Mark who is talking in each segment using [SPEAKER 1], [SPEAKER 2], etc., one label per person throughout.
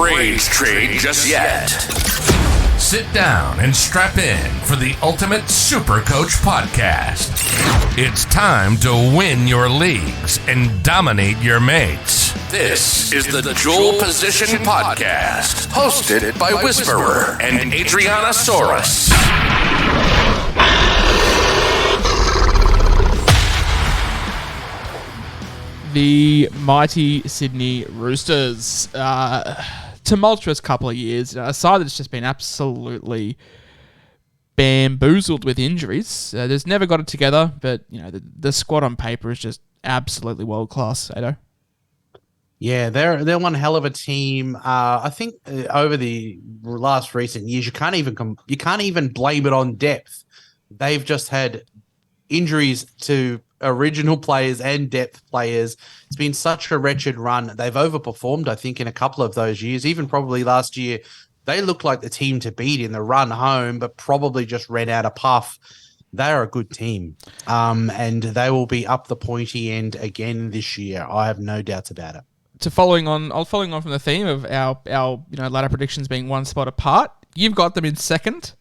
[SPEAKER 1] rage trade just yet. Sit down and strap in for the ultimate Supercoach podcast. It's time to win your leagues and dominate your mates. This is the Dual Position Podcast, hosted by Whisperer and SCAdrianasaurus.
[SPEAKER 2] The mighty Sydney Roosters. Tumultuous couple of years. A side that's just been absolutely bamboozled with injuries. There's never got it together, but you know the squad on paper is just absolutely world class. Ado.
[SPEAKER 3] Yeah, they're one hell of a team. I think over the last recent years, you can't even blame it on depth. They've just had injuries to original players and depth players. It's been such a wretched run. They've overperformed, I think, in a couple of those years. Even probably last year, they looked like the team to beat in the run home, but probably just ran out of puff. They're a good team, and they will be up the pointy end again this year. I have no doubts about it.
[SPEAKER 2] Following on from the theme of our ladder predictions being one spot apart, you've got them in second.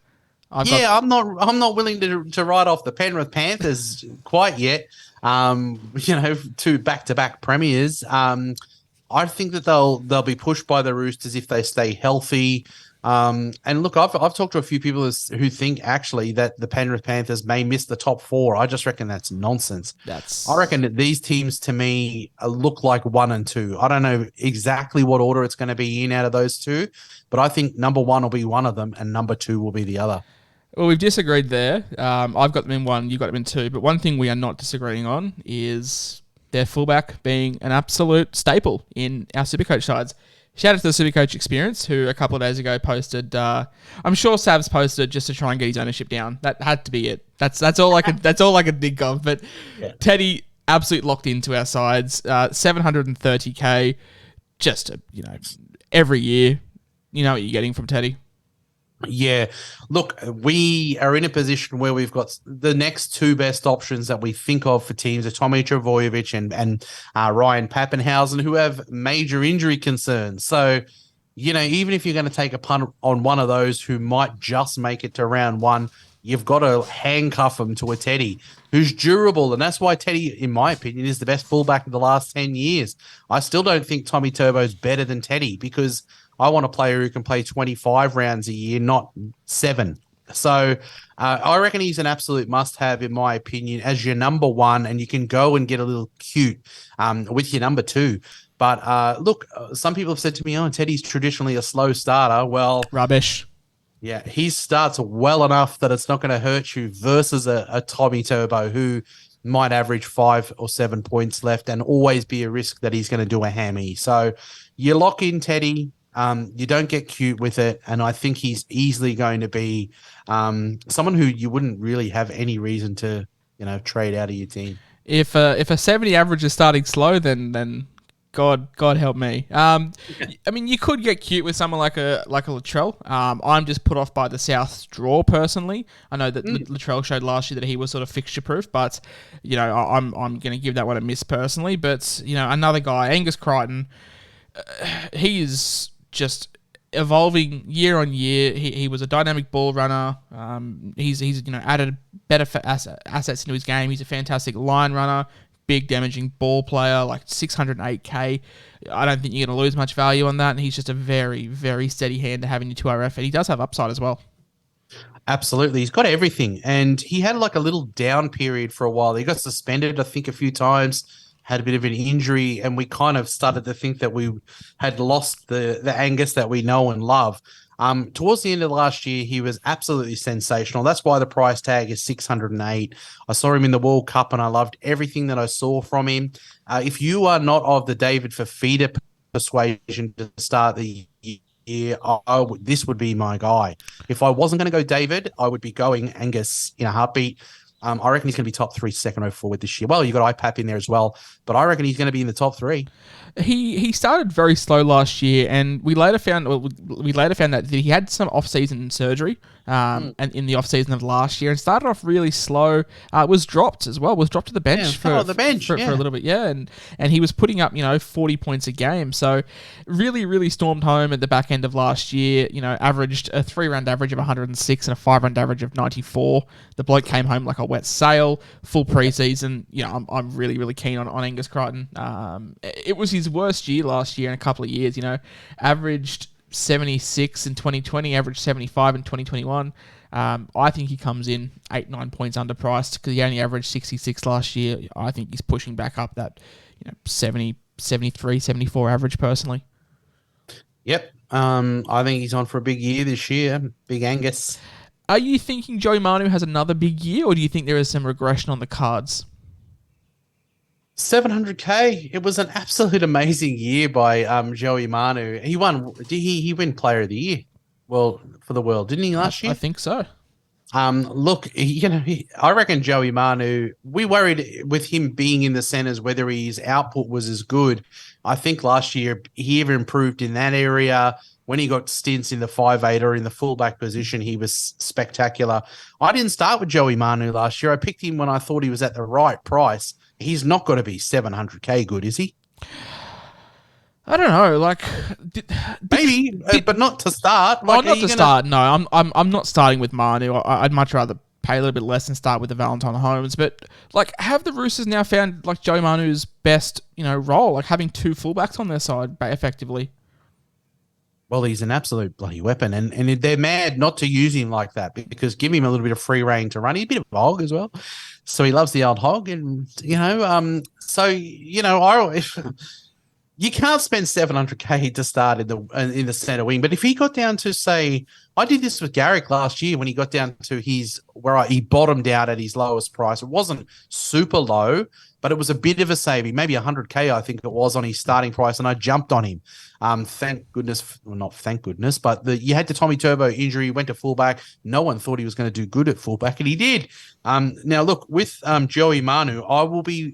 [SPEAKER 2] I'm not willing to write off the Penrith Panthers quite yet. Two back-to-back premiers. I think that they'll be pushed by the Roosters if they stay healthy. And look, I've talked to a few people who think actually that the Penrith Panthers may miss the top four. I just reckon that's nonsense. I reckon that these teams to me look like 1 and 2. I don't know exactly what order it's going to be in out of those two, but I think number 1 will be one of them and number 2 will be the other. Well, we've disagreed there. I've got them in 1, you've got them in 2. But one thing we are not disagreeing on is their fullback being an absolute staple in our Supercoach sides. Shout out to the Supercoach Experience, who a couple of days ago posted. I'm sure Savs posted just to try and get his ownership down. That had to be it. That's all I could think of. But yeah. Teddy absolutely locked into our sides. 730k, just every year. You know what you're getting from Teddy.
[SPEAKER 3] Yeah, look, we are in a position where we've got the next 2 best options that we think of for teams are Tommy Trbojevic and Ryan Pappenhausen, who have major injury concerns. So, even if you're going to take a punt on one of those who might just make it to round 1, you've got to handcuff them to a Teddy who's durable. And that's why Teddy, in my opinion, is the best fullback of the last 10 years. I still don't think Tommy Turbo's better than Teddy because I want a player who can play 25 rounds a year, not 7. So I reckon he's an absolute must-have, in my opinion, as your number 1, and you can go and get a little cute with your number 2. But look, some people have said to me, Teddy's traditionally a slow starter. Well,
[SPEAKER 2] rubbish.
[SPEAKER 3] Yeah, he starts well enough that it's not going to hurt you versus a Tommy Turbo who might average 5 or 7 points left and always be a risk that he's going to do a hammy. So you lock in Teddy. You don't get cute with it, and I think he's easily going to be someone who you wouldn't really have any reason to, trade out of your team.
[SPEAKER 2] If a 70 average is starting slow, then God help me. I mean, you could get cute with someone like a Latrell. I'm just put off by the South draw personally. I know that Latrell showed last year that he was sort of fixture proof, but I'm going to give that one a miss personally. But another guy, Angus Crichton, he is just evolving year on year. He was a dynamic ball runner. He's added better assets into his game. He's a fantastic line runner, big damaging ball player, like 608k. I don't think you're going to lose much value on that. And he's just a very, very steady hand to have in your 2RF. And he does have upside as well.
[SPEAKER 3] Absolutely. He's got everything. And he had like a little down period for a while. He got suspended, I think, a few times. Had a bit of an injury, and we kind of started to think that we had lost the Angus that we know and love. Towards the end of last year, he was absolutely sensational. That's why the price tag is 608. I saw him in the World Cup, and I loved everything that I saw from him. If you are not of the David Fafita persuasion to start the year, this would be my guy. If I wasn't going to go David, I would be going Angus in a heartbeat. I reckon he's going to be top 3 second row forward this year. Well, you got IPAP in there as well, but I reckon he's going to be in the top 3.
[SPEAKER 2] He started very slow last year, and we later found that he had some off-season surgery, and in the off-season of last year, and started off really slow. Was dropped as well. Was dropped to the bench for a little bit, and he was putting up 40 points a game. So really, really stormed home at the back end of last year. Averaged a 3-round average of 106 and a 5-round average of 94. The bloke came home like a wet sail. Full preseason. I'm really, really keen on Angus Crichton. It was his worst year last year in a couple of years. Averaged 76 in 2020, averaged 75 in 2021. I think he comes in 8-9 points underpriced because he only averaged 66 last year. I think he's pushing back up that 70, 73, 74 average personally.
[SPEAKER 3] Yep. I think he's on for a big year this year. Big Angus.
[SPEAKER 2] Are you thinking Joey Manu has another big year, or do you think there is some regression on the cards?
[SPEAKER 3] 700K. It was an absolute amazing year by Joey Manu. He won. Did he win Player of the Year? Well, for the world, didn't he last year?
[SPEAKER 2] I think so.
[SPEAKER 3] Look, I reckon Joey Manu. We worried with him being in the centers whether his output was as good. I think last year he even improved in that area. When he got stints in the 5'8" or in the fullback position, he was spectacular. I didn't start with Joey Manu last year. I picked him when I thought he was at the right price. He's not going to be 700K good, is he?
[SPEAKER 2] I don't know.
[SPEAKER 3] Maybe, but not to start.
[SPEAKER 2] Not to start. No, I'm not starting with Manu. I'd much rather pay a little bit less and start with the Valentine Holmes. But have the Roosters now found Joey Manu's best role, having two fullbacks on their side effectively?
[SPEAKER 3] Well, he's an absolute bloody weapon, and they're mad not to use him like that because give him a little bit of free reign to run. He's a bit of a hog as well, so he loves the old hog, and you can't spend 700K to start in the center wing. But if he got down to, say, I did this with Garrick last year when he got down to he bottomed out at his lowest price. It wasn't super low, but it was a bit of a saving, maybe 100K, I think it was, on his starting price, and I jumped on him. Thank goodness, well, not thank goodness, but you had the Tommy Turbo injury, went to fullback. No one thought he was going to do good at fullback, and he did. Now, look, with Joey Manu,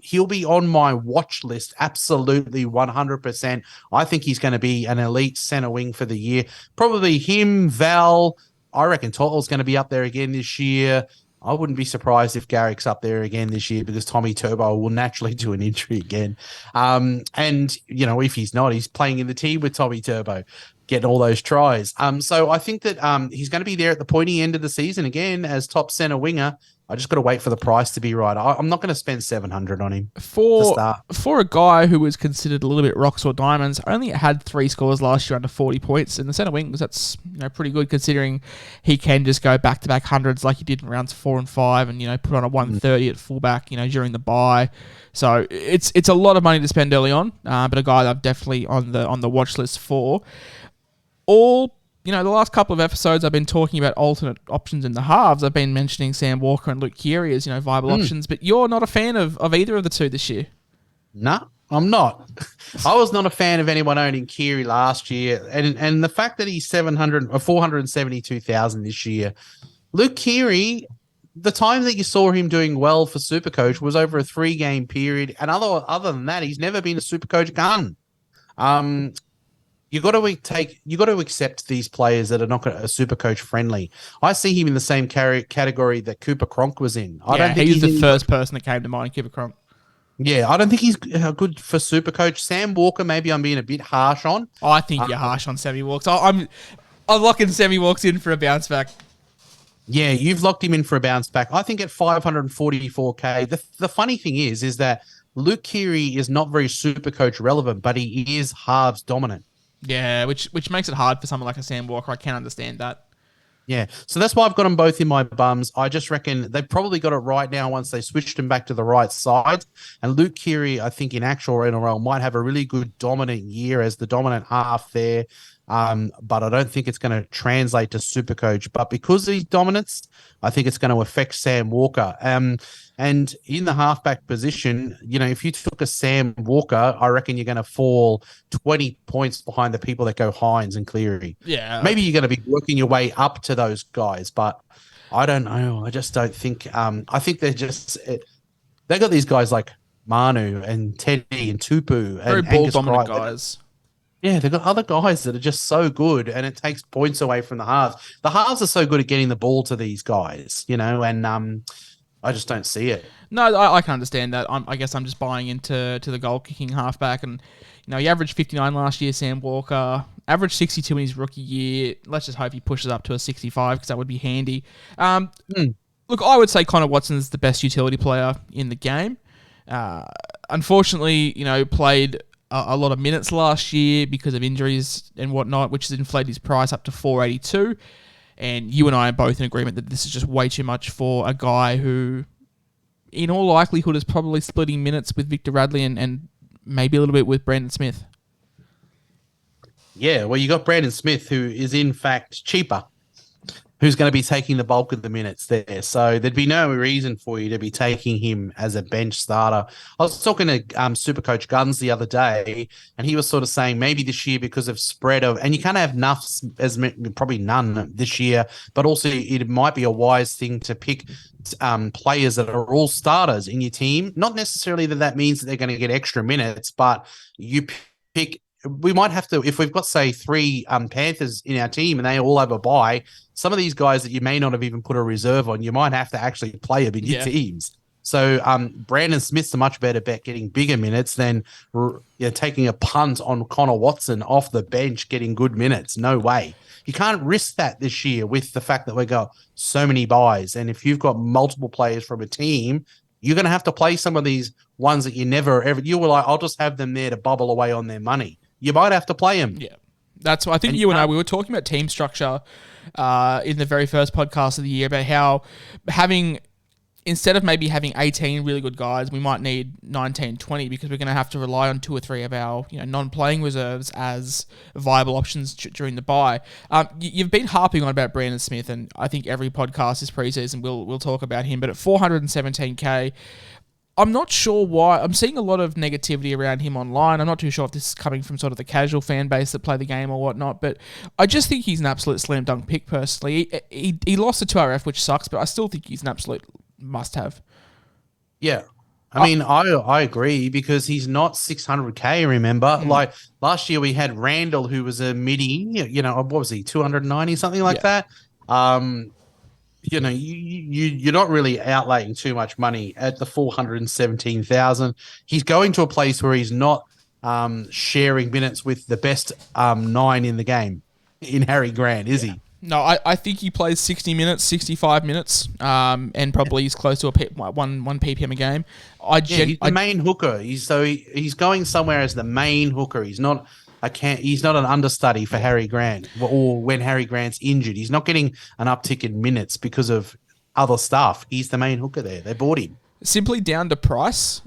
[SPEAKER 3] he'll be on my watch list, absolutely 100%. I think he's going to be an elite center wing for the year. Probably him, Val. I reckon Tottle's going to be up there again this year. I wouldn't be surprised if Garrick's up there again this year because Tommy Turbo will naturally do an injury again. If he's not, he's playing in the team with Tommy Turbo, getting all those tries. So I think that he's going to be there at the pointy end of the season again as top center winger. I just got to wait for the price to be right. I'm not going to spend 700 on him
[SPEAKER 2] for a guy who was considered a little bit rocks or diamonds. Only had 3 scores last year under 40 points in the centre wings. That's pretty good considering he can just go back to back hundreds like he did in rounds 4 and 5, and put on a 130 at fullback during the bye. So it's a lot of money to spend early on, but a guy that I'm definitely on the watch list for. The last couple of episodes I've been talking about alternate options in the halves. I've been mentioning Sam Walker and Luke Keary as, viable options, but you're not a fan of either of the two this year.
[SPEAKER 3] No, I'm not. I was not a fan of anyone owning Keary last year. And the fact that he's 472,000 this year, Luke Keary, the time that you saw him doing well for Supercoach was over a 3-game period. And other than that, he's never been a Supercoach gun. You got to accept these players that are not Supercoach friendly. I see him in the same category that Cooper Cronk was in. I don't think
[SPEAKER 2] he's the first person that came to mind, Cooper Cronk.
[SPEAKER 3] Yeah, I don't think he's good for Supercoach. Sam Walker, maybe I'm being a bit harsh on.
[SPEAKER 2] I think you're harsh on Sammy Walks. I'm locking Sammy Walks in for a bounce back.
[SPEAKER 3] Yeah, you've locked him in for a bounce back. I think at 544K. The funny thing is that Luke Keary is not very Supercoach relevant, but he is halves dominant.
[SPEAKER 2] Yeah, which makes it hard for someone like a Sam Walker. I can understand that.
[SPEAKER 3] Yeah, so that's why I've got them both in my bums. I just reckon they've probably got it right now once they switched him back to the right side. And Luke Keary, I think in actual NRL, might have a really good dominant year as the dominant half there. But I don't think it's going to translate to Supercoach. But because of his dominance, I think it's going to affect Sam Walker. And in the halfback position, if you took a Sam Walker, I reckon you're going to fall 20 points behind the people that go Hines and Cleary.
[SPEAKER 2] Yeah.
[SPEAKER 3] Maybe you're going to be working your way up to those guys, but I don't know. I just don't think I think they're just they got these guys like Manu and Teddy and Tupu
[SPEAKER 2] Very
[SPEAKER 3] and
[SPEAKER 2] ball
[SPEAKER 3] Angus
[SPEAKER 2] dominant
[SPEAKER 3] Crichton.
[SPEAKER 2] guys.
[SPEAKER 3] Yeah, they've got other guys that are just so good, and it takes points away from the halves. The halves are so good at getting the ball to these guys, and I just don't see it.
[SPEAKER 2] No, I can understand that. I guess I'm just buying into the goal kicking halfback, and he averaged 59 last year. Sam Walker averaged 62 in his rookie year. Let's just hope he pushes up to a 65 because that would be handy. Look, I would say Connor Watson is the best utility player in the game. Unfortunately, played a lot of minutes last year because of injuries and whatnot, which has inflated his price up to 482. And you and I are both in agreement that this is just way too much for a guy who, in all likelihood, is probably splitting minutes with Victor Radley and maybe a little bit with Brandon Smith.
[SPEAKER 3] Yeah, well, you got Brandon Smith, who is in fact cheaper, who's going to be taking the bulk of the minutes there. So there'd be no reason for you to be taking him as a bench starter. I was talking to Supercoach Guns the other day, and he was sort of saying maybe this year because of spread of, and you can't have enough, probably none this year, but also it might be a wise thing to pick players that are all starters in your team. Not necessarily that means that they're going to get extra minutes, but you pick. We might have to, if we've got, say, 3 Panthers in our team and they all have a bye, some of these guys that you may not have even put a reserve on, you might have to actually play them in your teams. So Brandon Smith's a much better bet getting bigger minutes than taking a punt on Connor Watson off the bench getting good minutes. No way. You can't risk that this year with the fact that we got so many buys. And if you've got multiple players from a team, you're going to have to play some of these ones that you were like, I'll just have them there to bubble away on their money. You might have to play him.
[SPEAKER 2] Yeah. That's why I think you and I, we were talking about team structure in the very first podcast of the year about how instead of maybe having 18 really good guys, we might need 19, 20 because we're going to have to rely on 2 or 3 of our non-playing reserves as viable options during the bye. You've been harping on about Brandon Smith, and I think every podcast this preseason we'll talk about him, but at 417K, I'm not sure why. I'm seeing a lot of negativity around him online. I'm not too sure if this is coming from sort of the casual fan base that play the game or whatnot, but I just think he's an absolute slam dunk pick personally. He lost to 2RF, which sucks, but I still think he's an absolute must-have.
[SPEAKER 3] Yeah. I mean, I agree because he's not 600K, remember? Like last year we had Randall, who was a midi, what was he, 290, something like that? You're not really outlaying too much money at the 417,000. He's going to a place where he's not sharing minutes with the best 9 in the game in Harry Grant, is he?
[SPEAKER 2] No, I think he plays 60 minutes, 65 minutes, and probably he's close to a one PPM a game.
[SPEAKER 3] He's the main hooker. He's going somewhere as the main hooker. He's not an understudy for Harry Grant, or when Harry Grant's injured. He's not getting an uptick in minutes because of other stuff. He's the main hooker there. They bought him.
[SPEAKER 2] Simply down to price,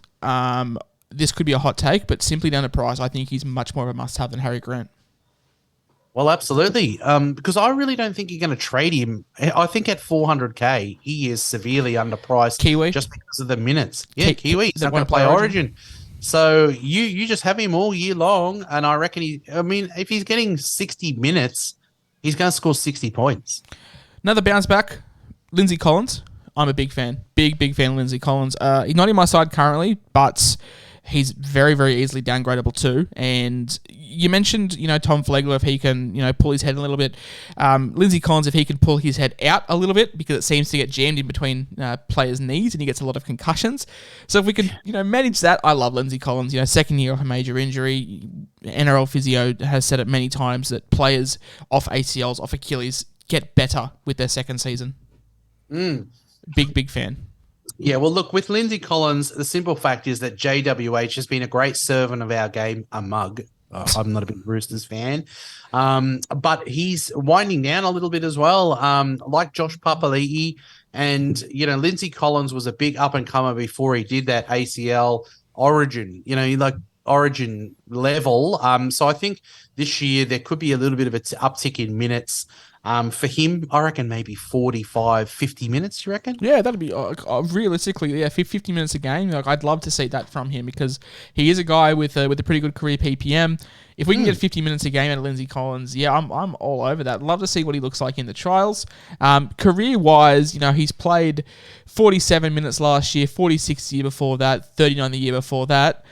[SPEAKER 2] this could be a hot take, but simply down to price, I think he's much more of a must-have than Harry Grant.
[SPEAKER 3] Well, absolutely. Because I really don't think you're going to trade him. I think at 400K, he is severely underpriced.
[SPEAKER 2] Kiwi?
[SPEAKER 3] Just because of the minutes. Yeah, Kiwi. He's not going to play Origin. So you just have him all year long, and I reckon if he's getting 60 minutes, he's going to score 60 points.
[SPEAKER 2] Another bounce back, Lindsay Collins. I'm a big fan. Big fan of Lindsay Collins. He's not in my side currently, but he's very, very easily downgradable too. And you mentioned, Tom Flegler, if he can, pull his head a little bit. Lindsay Collins, if he can pull his head out a little bit, because it seems to get jammed in between players' knees and he gets a lot of concussions. So if we can, manage that, I love Lindsay Collins. Second year off a major injury. NRL physio has said it many times that players off ACLs, off Achilles, get better with their second season. Big fan.
[SPEAKER 3] Yeah, well, look, with Lindsay Collins, the simple fact is that JWH has been a great servant of our game, a mug. I'm not a big Roosters fan. But he's winding down a little bit as well, like Josh Papali'i. And, Lindsay Collins was a big up-and-comer before he did that ACL Origin. Origin level. So I think this year there could be a little bit of an uptick in minutes. For him, I reckon maybe 45, 50 minutes, you reckon?
[SPEAKER 2] Yeah, that'd be realistically, 50 minutes a game. Like, I'd love to see that from him because he is a guy with a pretty good career PPM. If we can get 50 minutes a game out of Lindsay Collins, I'm all over that. Love to see what he looks like in the trials. Career-wise, he's played 47 minutes last year, 46 the year before that, 39 the year before that.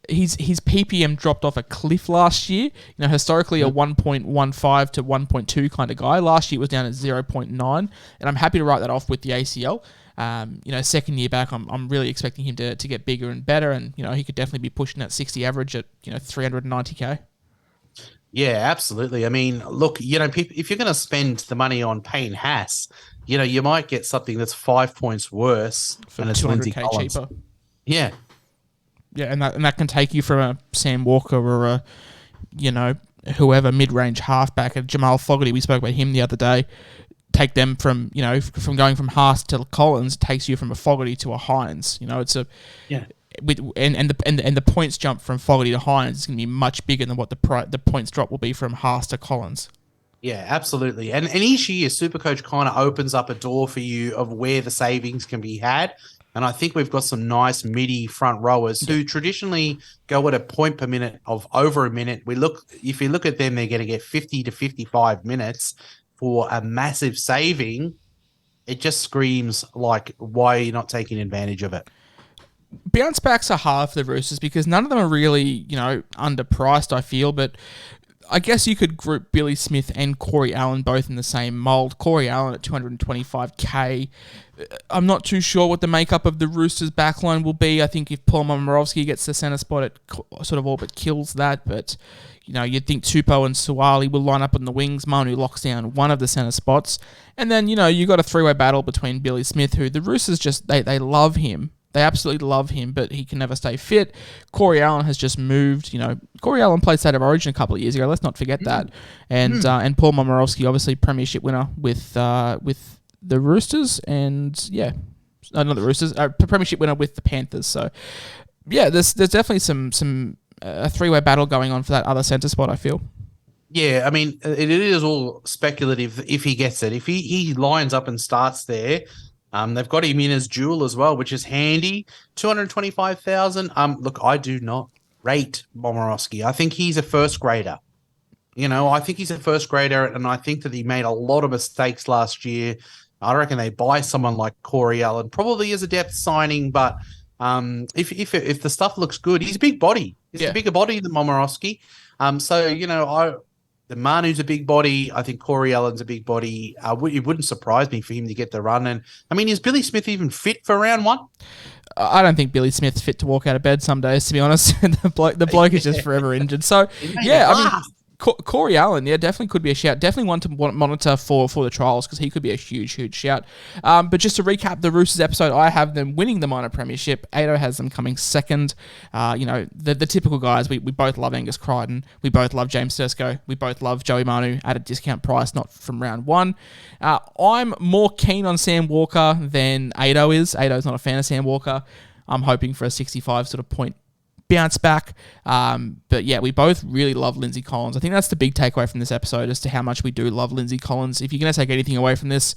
[SPEAKER 2] His PPM dropped off a cliff last year. Historically a 1.15 to 1.2 kind of guy. Last year it was down at 0.9, and I'm happy to write that off with the ACL. Second year back, I'm really expecting him to get bigger and better, and he could definitely be pushing that 60 average at 390k.
[SPEAKER 3] Yeah, absolutely. I mean, look, if you're going to spend the money on Payne Haas, you might get something that's 5 points worse
[SPEAKER 2] and it's 200k cheaper.
[SPEAKER 3] Yeah.
[SPEAKER 2] Yeah, and that can take you from a Sam Walker or a, whoever mid-range halfback, a Jamal Fogarty. We spoke about him the other day. Take them from going from Haas to Collins, takes you from a Fogarty to a Hines. It's a and the points jump from Fogarty to Hines is going to be much bigger than what the points drop will be from Haas to Collins.
[SPEAKER 3] Yeah, absolutely. And each year, Supercoach kind of opens up a door for you of where the savings can be had. And I think we've got some nice midi front rowers who traditionally go at a point per minute of over a minute. If you look at them, they're going to get 50 to 55 minutes for a massive saving. It just screams like, why are you not taking advantage of it?
[SPEAKER 2] Bounce backs are hard for the Roosters because none of them are really, underpriced, I feel, but I guess you could group Billy Smith and Corey Allen both in the same mould. Corey Allen at 225k. I'm not too sure what the makeup of the Roosters backline will be. I think if Paul Momirovski gets the centre spot, it sort of all but kills that. But, you'd think Tupou and Suwali will line up on the wings. Manu locks down one of the centre spots. And then, you got a three-way battle between Billy Smith, who the Roosters they love him. They absolutely love him, but he can never stay fit. Corey Allen has just moved. Corey Allen played State of Origin a couple of years ago. Let's not forget that. And Paul Momirovski, obviously premiership winner with the Roosters, and not the Roosters, premiership winner with the Panthers. So there's definitely some a three-way battle going on for that other centre spot, I feel.
[SPEAKER 3] Yeah, I mean, it is all speculative if he gets it. If he lines up and starts there. They've got him in as dual as well, which is handy. 225,000. Look, I do not rate Momirovski. I think he's a first grader. I think he's a first grader, and I think that he made a lot of mistakes last year. I reckon they buy someone like Corey Allen, probably as a depth signing, but if the stuff looks good, he's a big body. He's a bigger body than Momirovski. The Manu's a big body. I think Corey Allen's a big body. It wouldn't surprise me for him to get the run. And I mean, is Billy Smith even fit for round one?
[SPEAKER 2] I don't think Billy Smith's fit to walk out of bed some days, to be honest. the bloke is just forever injured. So, Corey Allen, definitely could be a shout. Definitely one to monitor for the trials because he could be a huge, huge shout. But just to recap the Roosters episode, I have them winning the minor premiership. Ado has them coming second. The typical guys. We both love Angus Crichton. We both love James Tedesco. We both love Joey Manu at a discount price, not from round one. I'm more keen on Sam Walker than Ado is. Ado's not a fan of Sam Walker. I'm hoping for a 65 sort of point bounce back. But we both really love Lindsay Collins. I think that's the big takeaway from this episode as to how much we do love Lindsay Collins. If you're going to take anything away from this,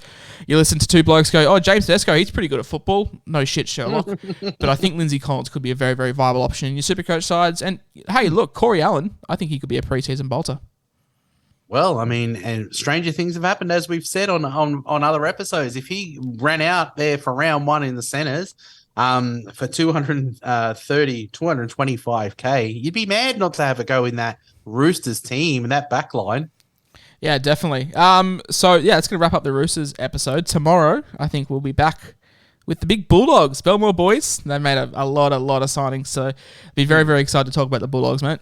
[SPEAKER 2] you listen to two blokes go, James Tedesco, he's pretty good at football. No shit, Sherlock. But I think Lindsay Collins could be a very, very viable option in your Supercoach sides. And hey, look, Corey Allen, I think he could be a preseason bolter.
[SPEAKER 3] Well, I mean, and stranger things have happened, as we've said on other episodes. If he ran out there for round one in the centres, for 225k, you'd be mad not to have a go in that Roosters team and that back line.
[SPEAKER 2] Yeah, definitely. It's going to wrap up the Roosters episode. Tomorrow, I think we'll be back with the big Bulldogs, Belmore boys. They made a lot of signings, so be very, very excited to talk about the Bulldogs, mate.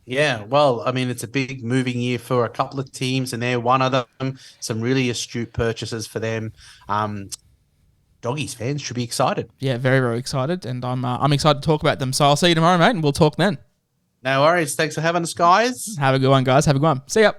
[SPEAKER 3] Yeah, well, I mean, it's a big moving year for a couple of teams, and they're one of them. Some really astute purchases for them. Doggies fans should be excited.
[SPEAKER 2] Yeah, very, very excited, and I'm excited to talk about them. So I'll see you tomorrow, mate, and we'll talk then.
[SPEAKER 3] No worries. Thanks for having us, guys.
[SPEAKER 2] Have a good one, guys. Have a good one. See ya.